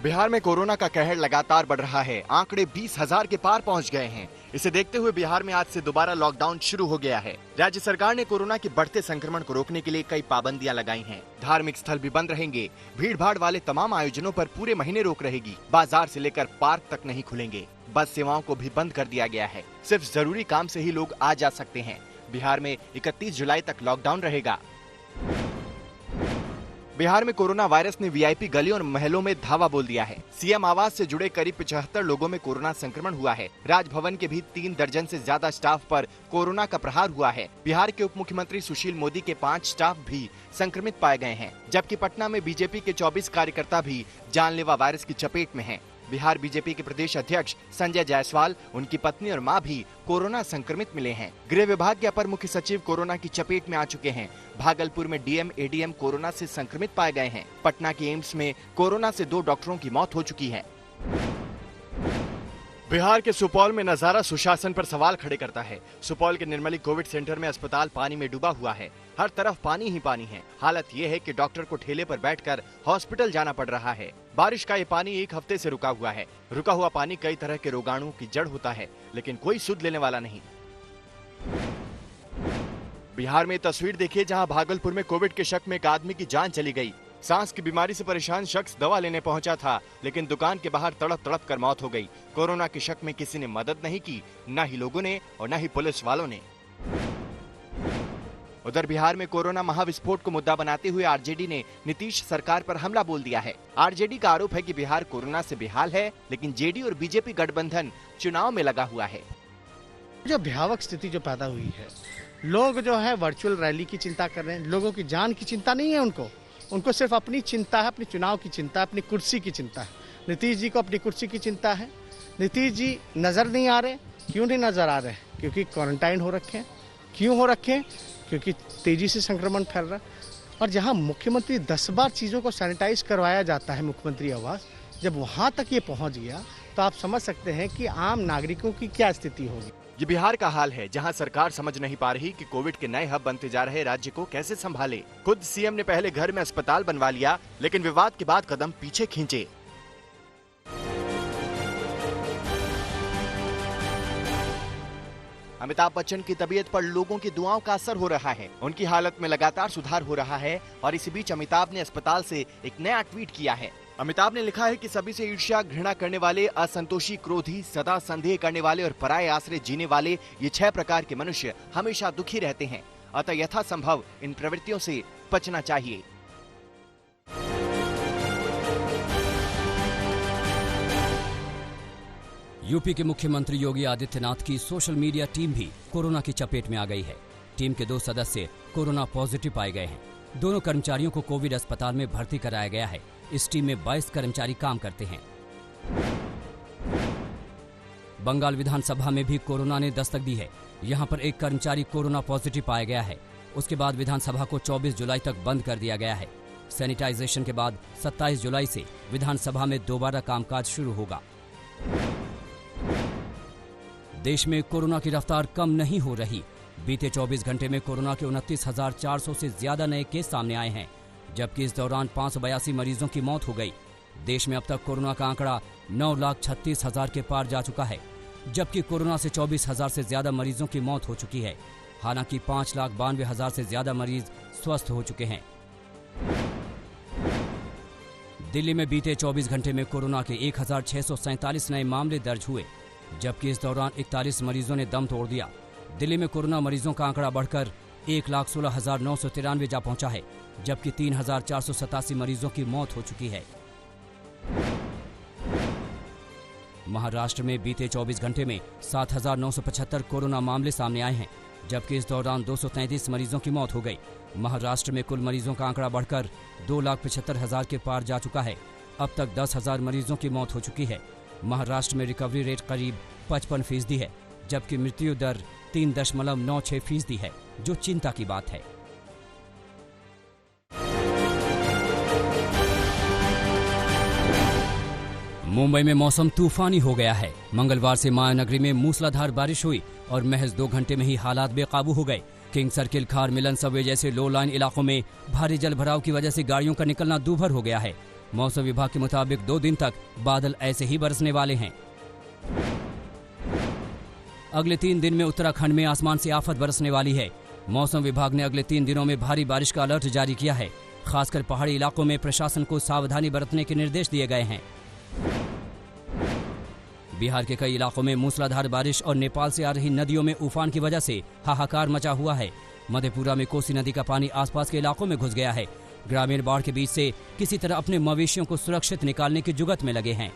बिहार में कोरोना का कहर लगातार बढ़ रहा है। आंकड़े 20,000 के पार पहुंच गए हैं। इसे देखते हुए बिहार में आज से दोबारा लॉकडाउन शुरू हो गया है। राज्य सरकार ने कोरोना के बढ़ते संक्रमण को रोकने के लिए कई पाबंदियां लगाई हैं। धार्मिक स्थल भी बंद रहेंगे। भीड़ भाड़ वाले तमाम आयोजनों पर पूरे महीने रोक रहेगी। बाजार से लेकर पार्क तक नहीं खुलेंगे। बस सेवाओं को भी बंद कर दिया गया है। सिर्फ जरूरी काम से ही लोग आ जा सकते हैं। बिहार में 31 जुलाई तक लॉकडाउन रहेगा। बिहार में कोरोना वायरस ने वीआईपी गलियों और महलों में धावा बोल दिया है। सीएम आवास से जुड़े करीब 75 लोगों में कोरोना संक्रमण हुआ है। राजभवन के भी 3 दर्जन से ज्यादा स्टाफ पर कोरोना का प्रहार हुआ है। बिहार के उप मुख्यमंत्री सुशील मोदी के 5 स्टाफ भी संक्रमित पाए गए हैं, जबकि पटना में बीजेपी के 24 कार्यकर्ता भी जानलेवा वायरस की चपेट में हैं। बिहार बीजेपी के प्रदेश अध्यक्ष संजय जायसवाल, उनकी पत्नी और मां भी कोरोना संक्रमित मिले हैं। गृह विभाग के अपर मुख्य सचिव कोरोना की चपेट में आ चुके हैं। भागलपुर में डीएम एडीएम कोरोना से संक्रमित पाए गए हैं। पटना के एम्स में कोरोना से 2 डॉक्टरों की मौत हो चुकी है। बिहार के सुपौल में नजारा सुशासन पर सवाल खड़े करता है। सुपौल के निर्मली कोविड सेंटर में अस्पताल पानी में डूबा हुआ है। हर तरफ पानी ही पानी है। हालत ये है कि डॉक्टर को ठेले पर बैठकर हॉस्पिटल जाना पड़ रहा है। बारिश का ये पानी 1 हफ्ते से रुका हुआ है। रुका हुआ पानी कई तरह के रोगाणुओं की जड़ होता है, लेकिन कोई सुध लेने वाला नहीं। बिहार में तस्वीर देखिए, जहां भागलपुर में कोविड के शक में एक आदमी की जान चली गई। सांस की बीमारी से परेशान शख्स दवा लेने पहुंचा था, लेकिन दुकान के बाहर तड़प तड़प कर मौत हो गई। कोरोना के शक में किसी ने मदद नहीं की, न ही लोगों ने और न ही पुलिस वालों ने। उधर बिहार में कोरोना महाविस्फोट को मुद्दा बनाते हुए आरजेडी ने नीतीश सरकार पर हमला बोल दिया है। आरजेडी का आरोप है कि बिहार कोरोना से बेहाल है, लेकिन जेडी और बीजेपी गठबंधन चुनाव में लगा हुआ है। जो भयावह स्थिति जो पैदा हुई है, लोग जो है वर्चुअल रैली की चिंता कर रहे हैं। लोगों की जान की चिंता नहीं है उनको सिर्फ अपनी चिंता है, अपने चुनाव की चिंता है, अपनी कुर्सी की चिंता है। नीतीश जी को अपनी कुर्सी की चिंता है। नीतीश जी नजर नहीं आ रहे। क्यों नहीं नजर आ रहे? क्योंकि क्वारंटाइन हो रखे हैं। क्यों हो रखे हैं? क्योंकि तेजी से संक्रमण फैल रहा है। और जहां मुख्यमंत्री 10 बार चीजों को सैनिटाइज करवाया जाता है, मुख्यमंत्री आवास, जब वहां तक ये पहुंच गया तो आप समझ सकते हैं कि आम नागरिकों की क्या स्थिति होगी। ये बिहार का हाल है, जहां सरकार समझ नहीं पा रही कि कोविड के नए हब बनते जा रहे राज्य को कैसे संभाले। खुद सीएम ने पहले घर में अस्पताल बनवा लिया, लेकिन विवाद के बाद कदम पीछे खींचे। अमिताभ बच्चन की तबीयत पर लोगों की दुआओं का असर हो रहा है। उनकी हालत में लगातार सुधार हो रहा है और इसी बीच अमिताभ ने अस्पताल से एक नया ट्वीट किया है। अमिताभ ने लिखा है कि सभी से ईर्ष्या, घृणा करने वाले, असंतोषी, क्रोधी, सदा संदेह करने वाले और पराये आश्रय जीने वाले, ये 6 प्रकार के मनुष्य हमेशा दुखी रहते हैं। अतः यथासंभव इन प्रवृत्तियों से बचना चाहिए। यूपी के मुख्यमंत्री योगी आदित्यनाथ की सोशल मीडिया टीम भी कोरोना की चपेट में आ गई है। टीम के 2 सदस्य कोरोना पॉजिटिव पाए गए हैं। दोनों कर्मचारियों को कोविड अस्पताल में भर्ती कराया गया है। इस टीम में 22 कर्मचारी काम करते हैं। बंगाल विधानसभा में भी कोरोना ने दस्तक दी है। यहां पर एक कर्मचारी कोरोना पॉजिटिव पाया गया है। उसके बाद विधानसभा को 24 जुलाई तक बंद कर दिया गया है। सैनिटाइजेशन के बाद 27 जुलाई से विधानसभा में दोबारा कामकाज शुरू होगा। देश में कोरोना की रफ्तार कम नहीं हो रही। बीते 24 घंटे में कोरोना के 29,400 से ज्यादा नए केस सामने आए हैं, जबकि इस दौरान 582 मरीजों की मौत हो गई। देश में अब तक कोरोना का आंकड़ा 9,36,000 के पार जा चुका है, जबकि कोरोना से 24,000 से ज्यादा मरीजों की मौत हो चुकी है। हालांकि 5,92,000 से ज्यादा मरीज स्वस्थ हो चुके हैं। दिल्ली में बीते 24 घंटे में कोरोना के 1,647 नए मामले दर्ज हुए, जबकि इस दौरान 41 मरीजों ने दम तोड़ दिया। दिल्ली में कोरोना मरीजों का आंकड़ा बढ़कर 1,16,993 जा पहुंचा है, जबकि 3,487 मरीजों की मौत हो चुकी है। महाराष्ट्र में बीते 24 घंटे में 7,975 कोरोना मामले सामने आए हैं, जबकि इस दौरान 233 मरीजों की मौत हो गई। महाराष्ट्र में कुल मरीजों का आंकड़ा बढ़कर 2,75,000 के पार जा चुका है। अब तक 10,000 मरीजों की मौत हो चुकी है। महाराष्ट्र में रिकवरी रेट करीब 55% है, जबकि मृत्यु दर 3.96% है, जो चिंता की बात है। मुंबई में मौसम तूफानी हो गया है। मंगलवार से मायानगरी में मूसलाधार बारिश हुई और महज 2 घंटे में ही हालात बेकाबू हो गए। किंग सर्किल, खार मिलन सबवे जैसे लो लाइन इलाकों में भारी जल भराव की वजह से गाड़ियों का निकलना दूभर हो गया है। मौसम विभाग के मुताबिक 2 दिन तक बादल ऐसे ही बरसने वाले हैं। अगले 3 दिन में उत्तराखंड में आसमान से आफत बरसने वाली है। मौसम विभाग ने अगले 3 दिनों में भारी बारिश का अलर्ट जारी किया है। खासकर पहाड़ी इलाकों में प्रशासन को सावधानी बरतने के निर्देश दिए गए हैं। बिहार के कई इलाकों में मूसलाधार बारिश और नेपाल से आ रही नदियों में उफान की वजह से हाहाकार मचा हुआ है। मधेपुरा में कोसी नदी का पानी आसपास के इलाकों में घुस गया है। ग्रामीण बाढ़ के बीच से किसी तरह अपने मवेशियों को सुरक्षित निकालने की जुगत में लगे हैं।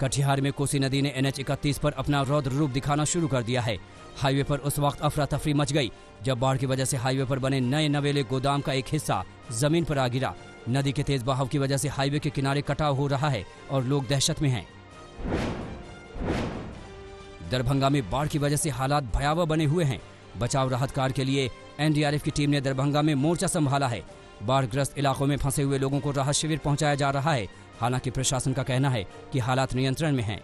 कटिहार में कोसी नदी ने NH 31 पर अपना रौद्र रूप दिखाना शुरू कर दिया है। हाईवे पर उस वक्त अफरा तफरी मच गई जब बाढ़ की वजह से हाईवे पर बने नए नवेले गोदाम का एक हिस्सा जमीन पर आ गिरा। नदी के तेज बहाव की वजह से हाईवे के किनारे कटाव हो रहा है और लोग दहशत में हैं। दरभंगा में बाढ़ की वजह से हालात भयावह बने हुए हैं। बचाव राहत कार्य के लिए NDRF की टीम ने दरभंगा में मोर्चा संभाला है। बाढ़ग्रस्त इलाकों में फंसे हुए लोगों को राहत शिविर पहुंचाया जा रहा है। हालांकि प्रशासन का कहना है कि हालात नियंत्रण में हैं।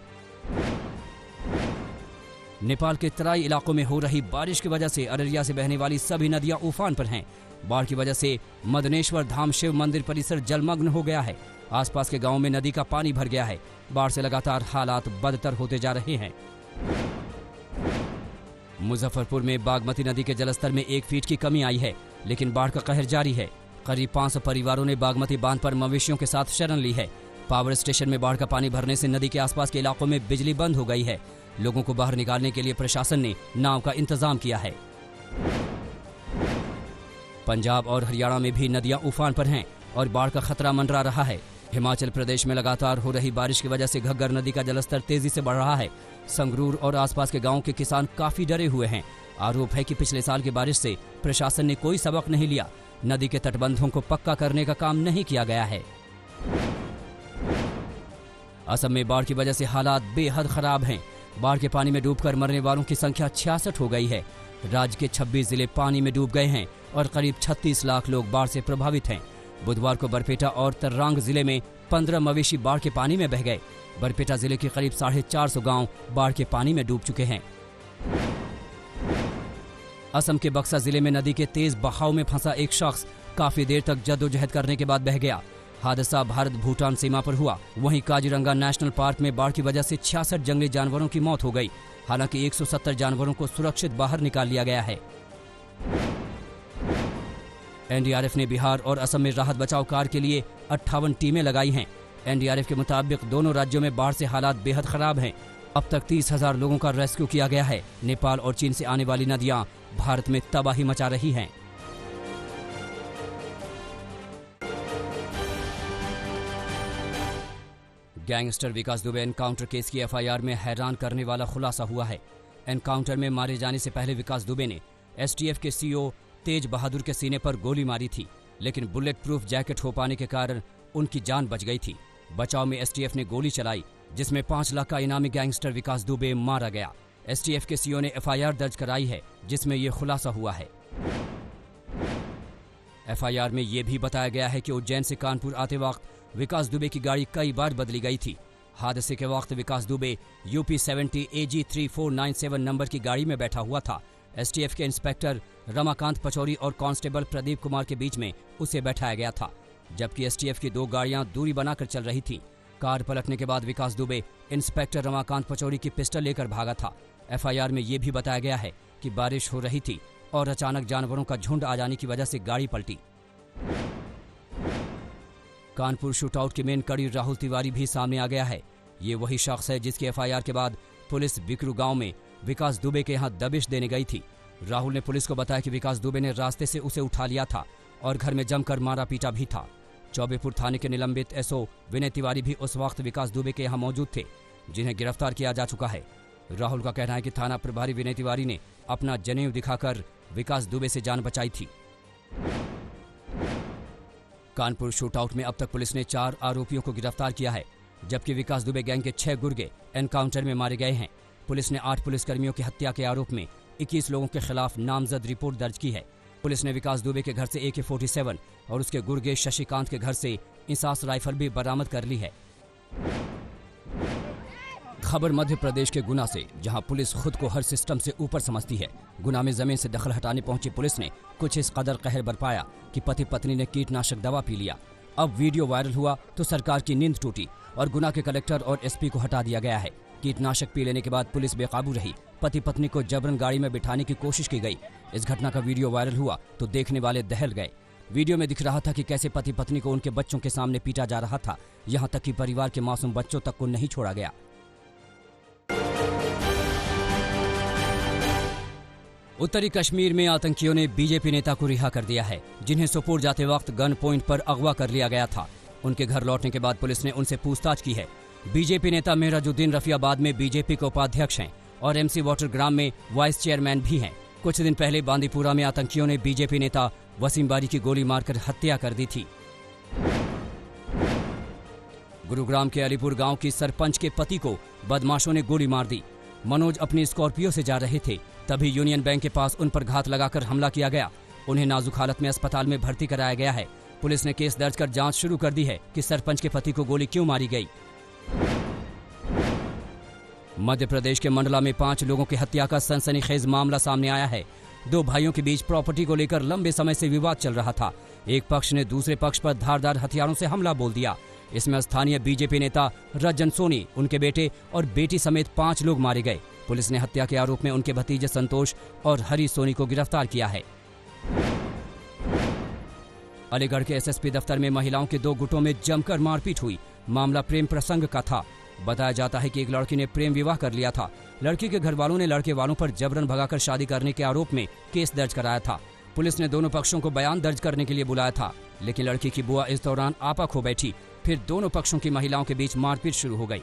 नेपाल के तराई इलाकों में हो रही बारिश की वजह से अररिया से बहने वाली सभी नदियां उफान पर हैं। बाढ़ की वजह से मदनेश्वर धाम शिव मंदिर परिसर जलमग्न हो गया है। आसपास के गांवों में नदी का पानी भर गया है। बाढ़ से लगातार हालात बदतर होते जा रहे हैं। मुजफ्फरपुर में बागमती नदी के जलस्तर में 1 फीट की कमी आई है, लेकिन बाढ़ का कहर जारी है। करीब 500 परिवारों ने बागमती बांध पर मवेशियों के साथ शरण ली है। पावर स्टेशन में बाढ़ का पानी भरने से नदी के आसपास के इलाकों में बिजली बंद हो गई है। लोगों को बाहर निकालने के लिए प्रशासन ने नाव का इंतजाम किया है। पंजाब और हरियाणा में भी नदियां उफान पर हैं और बाढ़ का खतरा मंडरा रहा है। हिमाचल प्रदेश में लगातार हो रही बारिश की वजह से घग्गर नदी का जलस्तर तेजी से बढ़ रहा है। संगरूर और आसपास के गांवों के किसान काफी डरे हुए हैं। आरोप है कि पिछले साल की बारिश से प्रशासन ने कोई सबक नहीं लिया। नदी के तटबंधों को पक्का करने का काम नहीं किया गया है। असम में बाढ़ की वजह से हालात बेहद खराब हैं। बाढ़ के पानी में डूबकर मरने वालों की संख्या 66 हो गई है। राज्य के 26 जिले पानी में डूब गए हैं और करीब 36 लाख लोग बाढ़ से प्रभावित हैं। बुधवार को बरपेटा और तर्रांग जिले में 15 मवेशी बाढ़ के पानी में बह गए। बरपेटा जिले के करीब 450 गांव बाढ़ के पानी में डूब चुके हैं। असम के बक्सा जिले में नदी के तेज बहाव में फंसा एक शख्स काफी देर तक जद्दोजहद करने के बाद बह गया। हादसा भारत भूटान सीमा पर हुआ। वहीं काजीरंगा नेशनल पार्क में बाढ़ की वजह से 66 जंगली जानवरों की मौत हो गई। हालांकि 170 जानवरों को सुरक्षित बाहर निकाल लिया गया है। NDRF ने बिहार और असम में राहत बचाव कार्य के लिए 58 टीमें लगाई हैं। NDRF के मुताबिक दोनों राज्यों में बाढ़ से हालात बेहद खराब हैं। अब तक 30,000 लोगों का रेस्क्यू किया गया है। नेपाल और चीन से आने वाली नदियां भारत में तबाही मचा रही हैं। गैंगस्टर विकास दुबे एनकाउंटर केस की FIR में हैरान करने वाला खुलासा हुआ है। एनकाउंटर में मारे जाने से पहले विकास दुबे ने STF के CEO तेज बहादुर के सीने पर गोली मारी थी, लेकिन बुलेट प्रूफ जैकेट हो पाने के कारण उनकी जान बच गई थी। बचाव में STF ने गोली चलाई, जिसमें 5 लाख का इनामी गैंगस्टर विकास दुबे मारा गया। STF के CEO ने FIR दर्ज कराई है, जिसमें ये खुलासा हुआ है। FIR में यह भी बताया गया है कि उज्जैन से कानपुर आते वक्त विकास दुबे की गाड़ी कई बार बदली गई थी। हादसे के वक्त विकास दुबे UP 70 AG 3497 नंबर की गाड़ी में बैठा हुआ था। STF के इंस्पेक्टर रमाकांत पचौरी और कांस्टेबल प्रदीप कुमार के बीच में उसे बैठाया गया था, जबकि STF की 2 गाड़ियां दूरी बनाकर चल रही थीं। कार पलटने के बाद विकास दुबे इंस्पेक्टर रमाकांत पचौरी की पिस्टल लेकर भागा था। FIR में यह भी बताया गया है कि बारिश हो रही थी और अचानक जानवरों का झुंड आ जाने की वजह से गाड़ी पलटी। कानपुर शूटआउट के मेन कड़ी राहुल तिवारी भी सामने आ गया है। ये वही शख्स है जिसकी FIR के बाद पुलिस बिकरू गांव में विकास दुबे के यहां दबिश देने गई थी। राहुल ने पुलिस को बताया कि विकास दुबे ने रास्ते से उसे उठा लिया था और घर में जमकर मारा पीटा भी था। चौबेपुर थाने के निलंबित SO विनय तिवारी भी उस वक्त विकास दुबे के यहां मौजूद थे, जिन्हें गिरफ्तार किया जा चुका है। राहुल का कहना है कि थाना प्रभारी विनय तिवारी ने अपना जनेऊ दिखाकर विकास दुबे से जान बचाई थी। कानपुर शूटआउट में अब तक पुलिस ने 4 आरोपियों को गिरफ्तार किया है, जबकि विकास दुबे गैंग के 6 गुर्गे एनकाउंटर में मारे गए हैं। पुलिस ने 8 पुलिसकर्मियों की हत्या के आरोप में 21 लोगों के खिलाफ नामजद रिपोर्ट दर्ज की है। पुलिस ने विकास दुबे के घर से AK-47 और उसके गुर्गे शशिकांत के घर से इंसास राइफल भी बरामद कर ली है। खबर मध्य प्रदेश के गुना से, जहां पुलिस खुद को हर सिस्टम से ऊपर समझती है। गुना में जमीन से दखल हटाने पहुंची पुलिस ने कुछ इस कदर कहर बरपाया कि पति पत्नी ने कीटनाशक दवा पी लिया। अब वीडियो वायरल हुआ तो सरकार की नींद टूटी और गुना के कलेक्टर और एसपी को हटा दिया गया है। कीटनाशक पी लेने के बाद पुलिस बेकाबू रही। पति पत्नी को जबरन गाड़ी में बिठाने की कोशिश की गई। इस घटना का वीडियो वायरल हुआ तो देखने वाले दहल गए। वीडियो में दिख रहा था कि कैसे पति पत्नी को उनके बच्चों के सामने पीटा जा रहा था, यहाँ तक कि परिवार के मासूम बच्चों तक को नहीं छोड़ा गया। उत्तरी कश्मीर में आतंकियों ने बीजेपी नेता को रिहा कर दिया है, जिन्हें सुपुर जाते वक्त गन पॉइंट पर अगवा कर लिया गया था। उनके घर लौटने के बाद पुलिस ने उनसे पूछताछ की है। बीजेपी नेता मेहराजुद्दीन रफियाबाद में बीजेपी के उपाध्यक्ष हैं और एमसी वाटरग्राम में वाइस चेयरमैन भी हैं। कुछ दिन पहले बांदीपुरा में आतंकियों ने बीजेपी नेता वसीम बारी की गोली मारकर हत्या कर दी थी। गुरुग्राम के अलीपुर गांव की सरपंच के पति को बदमाशों ने गोली मार दी। मनोज अपनी स्कॉर्पियो से जा रहे थे, तभी यूनियन बैंक के पास उन पर घात लगाकर हमला किया गया। उन्हें नाजुक हालत में अस्पताल में भर्ती कराया गया है। पुलिस ने केस दर्ज कर जांच शुरू कर दी है कि सरपंच के पति को गोली क्यों मारी गई। मध्य प्रदेश के मंडला में 5 लोगों की हत्या का सनसनीखेज मामला सामने आया है। 2 भाइयों के बीच प्रॉपर्टी को लेकर लंबे समय से विवाद चल रहा था। एक पक्ष ने दूसरे पक्ष पर धारदार हथियारों से हमला बोल दिया। इसमें स्थानीय बीजेपी नेता रज्जन सोनी, उनके बेटे और बेटी समेत 5 लोग मारे गए। पुलिस ने हत्या के आरोप में उनके भतीजे संतोष और हरी सोनी को गिरफ्तार किया है। अलीगढ़ के एसएसपी दफ्तर में महिलाओं के 2 गुटों में जमकर मारपीट हुई। मामला प्रेम प्रसंग का था। बताया जाता है कि एक लड़की ने प्रेम विवाह कर लिया था। लड़की के घर वालों ने लड़के वालों पर जबरन भगाकर शादी करने के आरोप में केस दर्ज कराया था। पुलिस ने दोनों पक्षों को बयान दर्ज करने के लिए बुलाया था, लेकिन लड़की की बुआ इस दौरान आपा खो बैठी। फिर दोनों पक्षों की महिलाओं के बीच मारपीट शुरू हो गई।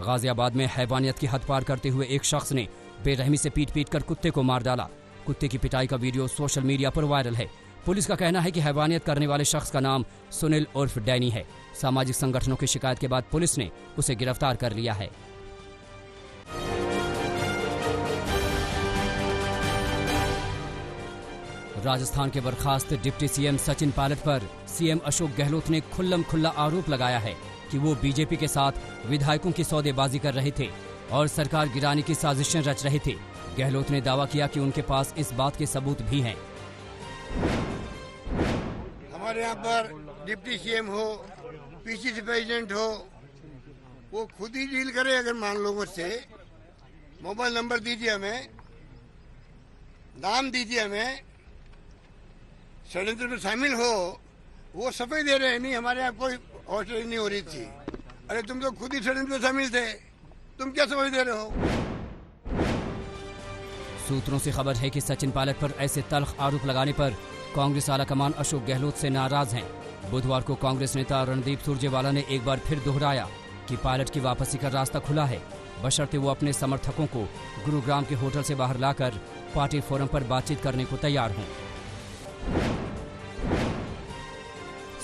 गाजियाबाद में हैवानियत की हद पार करते हुए एक शख्स ने बेरहमी से पीट कर कुत्ते को मार डाला। कुत्ते की पिटाई का वीडियो सोशल मीडिया पर वायरल है। पुलिस का कहना है कि हैवानियत करने वाले शख्स का नाम सुनील उर्फ डैनी है। सामाजिक संगठनों की शिकायत के बाद पुलिस ने उसे गिरफ्तार कर लिया है। राजस्थान के बर्खास्त डिप्टी सीएम सचिन पायलट पर सीएम अशोक गहलोत ने खुल्लम खुल्ला आरोप लगाया है कि वो बीजेपी के साथ विधायकों की सौदेबाजी कर रहे थे और सरकार गिराने की साजिशें रच रहे थे। गहलोत ने दावा किया कि उनके पास इस बात के सबूत भी हैं। हमारे यहाँ पर डिप्टी सीएम हो, पीसीसी प्रेसिडेंट हो, वो खुद ही डील करे। अगर मान लो मुझसे मोबाइल नंबर दीजिए, हमें नाम दीजिए, हमें षड्यंत्र में शामिल हो, वो सफाई दे रहे हैं। नहीं, हमारे यहाँ कोई हौसला नहीं हो रही थी। अरे तुम तो खुद ही षड्यंत्र में शामिल थे, तुम क्या सफाई दे रहे हो? सूत्रों से खबर है कि सचिन पायलट पर ऐसे तल्ख आरोप लगाने पर कांग्रेस आलाकमान अशोक गहलोत से नाराज हैं। बुधवार को कांग्रेस नेता रणदीप सुरजेवाला ने एक बार फिर दोहराया कि पायलट की वापसी का रास्ता खुला है, बशर्ते वो अपने समर्थकों को गुरुग्राम के होटल से बाहर लाकर पार्टी फोरम पर बातचीत करने को तैयार हों।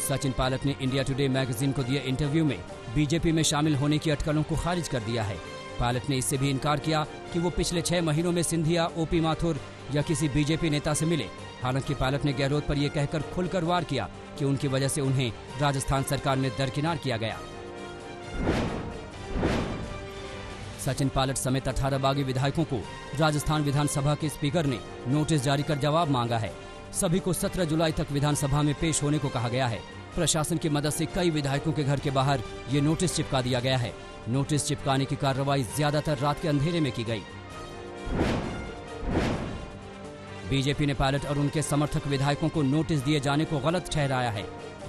सचिन पायलट ने इंडिया टुडे मैगजीन को दिए इंटरव्यू में बीजेपी में शामिल होने की अटकलों को खारिज कर दिया है। पायलट ने इससे भी इनकार किया कि वो पिछले 6 महीनों में सिंधिया, ओपी माथुर या किसी बीजेपी नेता से मिले। हालांकि पायलट ने गहलोत पर यह कहकर खुलकर वार किया कि उनकी वजह से उन्हें राजस्थान सरकार में दरकिनार किया गया। सचिन पायलट समेत 18 बागी विधायकों को राजस्थान विधानसभा के स्पीकर ने नोटिस जारी कर जवाब मांगा है। सभी को 17 जुलाई तक विधानसभा में पेश होने को कहा गया है। प्रशासन की मदद से कई विधायकों के घर के बाहर ये नोटिस चिपका दिया गया है। नोटिस चिपकाने की कार्रवाई ज्यादातर रात के अंधेरे में की गई। बीजेपी ने पायलट और उनके समर्थक विधायकों को नोटिस दिए जाने को गलत ठहराया है।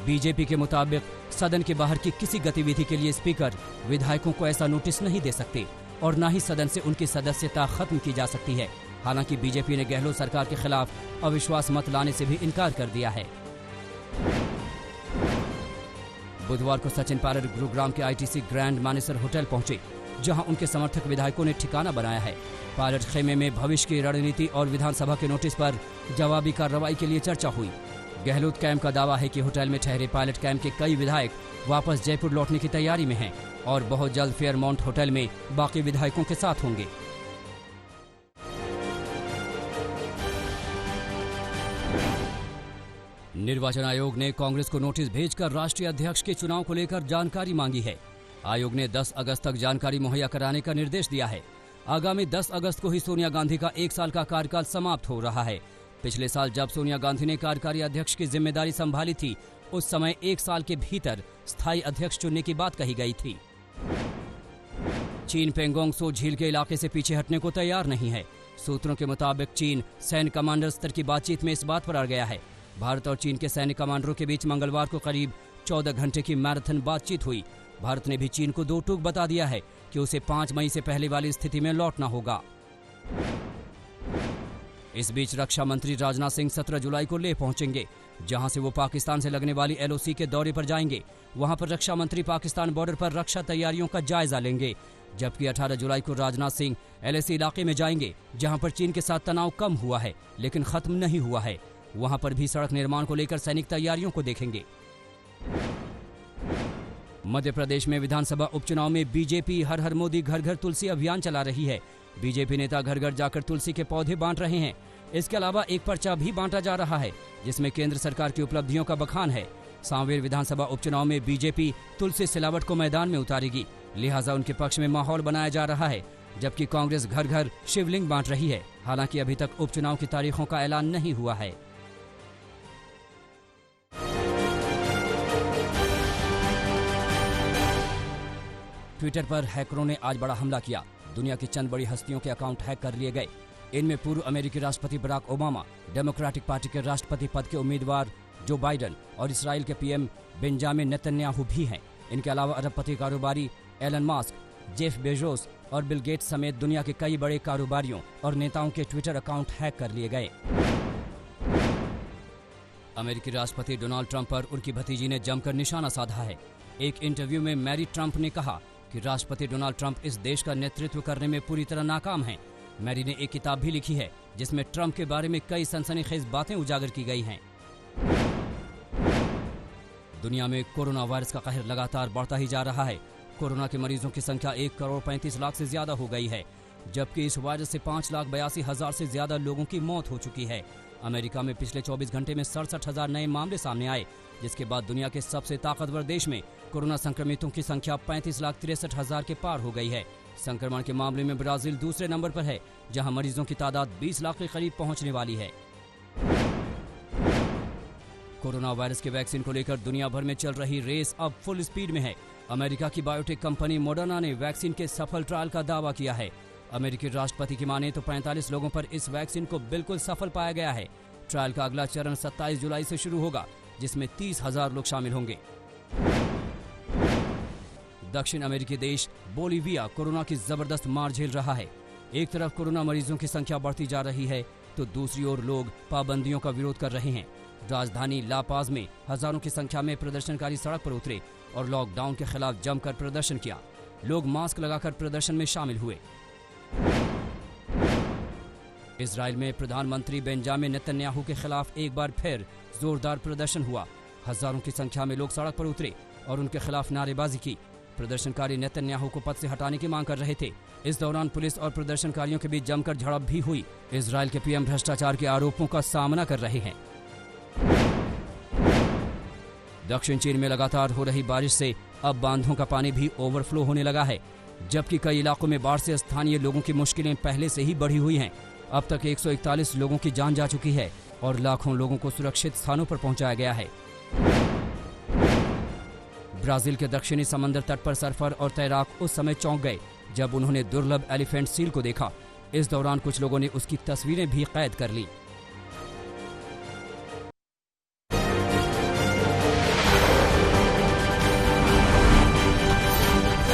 बीजेपी के मुताबिक सदन के बाहर की किसी गतिविधि के लिए स्पीकर विधायकों को ऐसा नोटिस नहीं दे सकते और न ही सदन से उनकी सदस्यता खत्म की जा सकती है। हालांकि बीजेपी ने गहलोत सरकार के खिलाफ अविश्वास मत लाने से भी इनकार कर दिया है। बुधवार को सचिन पायलट गुरुग्राम के आईटीसी ग्रैंड मानेसर होटल पहुंचे, जहां उनके समर्थक विधायकों ने ठिकाना बनाया है। पायलट खेमे में भविष्य की रणनीति और विधानसभा के नोटिस पर जवाबी कार्रवाई के लिए चर्चा हुई। गहलोत कैंप का दावा है कि होटल में ठहरे पायलट कैंप के कई विधायक वापस जयपुर लौटने की तैयारी में हैं और बहुत जल्द फेयरमाउंट होटल में बाकी विधायकों के साथ होंगे। निर्वाचन आयोग ने कांग्रेस को नोटिस भेजकर राष्ट्रीय अध्यक्ष के चुनाव को लेकर जानकारी मांगी है। आयोग ने 10 अगस्त तक जानकारी मुहैया कराने का निर्देश दिया है। आगामी 10 अगस्त को ही सोनिया गांधी का 1 साल का कार्यकाल समाप्त हो रहा है। पिछले साल जब सोनिया गांधी ने कार्यकारी अध्यक्ष की जिम्मेदारी संभाली थी, उस समय 1 साल के भीतर स्थायी अध्यक्ष चुनने की बात कही गई थी। चीन पेंगोंग सो झील के इलाके से पीछे हटने को तैयार नहीं है। सूत्रों के मुताबिक चीन सैन्य कमांडर स्तर की बातचीत में इस बात पर अड़ गया है। भारत और चीन के सैन्य कमांडरों के बीच मंगलवार को करीब 14 घंटे की मैराथन बातचीत हुई। भारत ने भी चीन को दो टूक बता दिया है कि उसे 5 मई से पहले वाली स्थिति में लौटना होगा। इस बीच रक्षा मंत्री राजनाथ सिंह 17 जुलाई को लेह पहुंचेंगे, जहां से वो पाकिस्तान से लगने वाली LOC के दौरे पर जाएंगे। वहां पर रक्षा मंत्री पाकिस्तान बॉर्डर पर रक्षा तैयारियों का जायजा लेंगे, जबकि 18 जुलाई को राजनाथ सिंह LAC इलाके में जाएंगे, जहां पर चीन के साथ तनाव कम हुआ है लेकिन खत्म नहीं हुआ है। वहां पर भी सड़क निर्माण को लेकर सैनिक तैयारियों को देखेंगे। मध्य प्रदेश में विधानसभा उपचुनाव में बीजेपी हर हर मोदी घर घर तुलसी अभियान चला रही है। बीजेपी नेता घर घर जाकर तुलसी के पौधे बांट रहे हैं। इसके अलावा एक पर्चा भी बांटा जा रहा है, जिसमें केंद्र सरकार की उपलब्धियों का बखान है। सांवेर विधानसभा उपचुनाव में बीजेपी तुलसी सिलावट को मैदान में उतारेगी, लिहाजा उनके पक्ष में माहौल बनाया जा रहा है, जबकि कांग्रेस घर घर शिवलिंग बांट रही है। हालांकि अभी तक उपचुनाव की तारीखों का ऐलान नहीं हुआ है। ट्विटर पर हैकरों ने आज बड़ा हमला किया। दुनिया की चंद बड़ी हस्तियों के अकाउंट हैक कर लिए गए। इनमें पूर्व अमेरिकी राष्ट्रपति बराक ओबामा, डेमोक्रेटिक पार्टी के राष्ट्रपति पद के उम्मीदवार जो बाइडेन और इसराइल के PM बेंजामिन नेतन्याहू भी हैं। इनके अलावा अरबपति कारोबारी एलन मास्क, जेफ बेजोस और बिल गेट्स समेत दुनिया के कई बड़े कारोबारियों और नेताओं के ट्विटर अकाउंट हैक कर लिए गए। अमेरिकी राष्ट्रपति डोनाल्ड ट्रंप पर उनकी भतीजी ने जमकर निशाना साधा है। एक इंटरव्यू में मैरी ट्रंप ने कहा कि राष्ट्रपति डोनाल्ड ट्रंप इस देश का नेतृत्व करने में पूरी तरह नाकाम हैं। मैरी ने एक किताब भी लिखी है, जिसमें ट्रंप के बारे में कई सनसनीखेज बातें उजागर की गई हैं। दुनिया में कोरोना वायरस का कहर लगातार बढ़ता ही जा रहा है। कोरोना के मरीजों की संख्या 1,35,00,000 से ज्यादा हो गई है, जबकि इस वायरस से 5,82,000 से ज्यादा लोगों की मौत हो चुकी है। अमेरिका में पिछले 24 घंटे में 67,000 नए मामले सामने आए, जिसके बाद दुनिया के सबसे ताकतवर देश में कोरोना संक्रमितों की संख्या 35,63,000 के पार हो गई है। संक्रमण के मामले में ब्राजील दूसरे नंबर पर है, जहां मरीजों की तादाद 20 लाख के करीब पहुंचने वाली है। कोरोना वायरस के वैक्सीन को लेकर दुनिया भर में चल रही रेस अब फुल स्पीड में है। अमेरिका की बायोटेक कंपनी मॉडर्ना ने वैक्सीन के सफल ट्रायल का दावा किया है। अमेरिकी राष्ट्रपति की माने तो 45 लोगों पर इस वैक्सीन को बिल्कुल सफल पाया गया है। ट्रायल का अगला चरण 27 जुलाई से शुरू होगा, जिसमें 30,000 लोग शामिल होंगे। दक्षिण अमेरिकी देश बोलिविया कोरोना की जबरदस्त मार झेल रहा है। एक तरफ कोरोना मरीजों की संख्या बढ़ती जा रही है, तो दूसरी ओर लोग पाबंदियों का विरोध कर रहे हैं। राजधानी ला पाज में हजारों की संख्या में प्रदर्शनकारी सड़क पर उतरे और लॉकडाउन के खिलाफ जमकर प्रदर्शन किया। लोग मास्क लगाकर प्रदर्शन में शामिल हुए। इजराइल में प्रधानमंत्री बेंजामिन नेतन्याहू के खिलाफ एक बार फिर जोरदार प्रदर्शन हुआ। हजारों की संख्या में लोग सड़क पर उतरे और उनके खिलाफ नारेबाजी की। प्रदर्शनकारी नेतन्याहू को पद से हटाने की मांग कर रहे थे। इस दौरान पुलिस और प्रदर्शनकारियों के बीच जमकर झड़प भी हुई। इजराइल के PM भ्रष्टाचार के आरोपों का सामना कर रहे हैं। दक्षिण चीन में लगातार हो रही बारिश से अब बांधों का पानी भी ओवरफ्लो होने लगा है, जबकि कई इलाकों में बाढ़ से स्थानीय लोगों की मुश्किलें पहले से ही बढ़ी हुई हैं। अब तक 141 लोगों की जान जा चुकी है और लाखों लोगों को सुरक्षित स्थानों पर पहुंचाया गया है। ब्राजील के दक्षिणी समंदर तट पर सर्फर और तैराक उस समय चौंक गए जब उन्होंने दुर्लभ एलिफेंट सील को देखा। इस दौरान कुछ लोगों ने उसकी तस्वीरें भी कैद कर ली।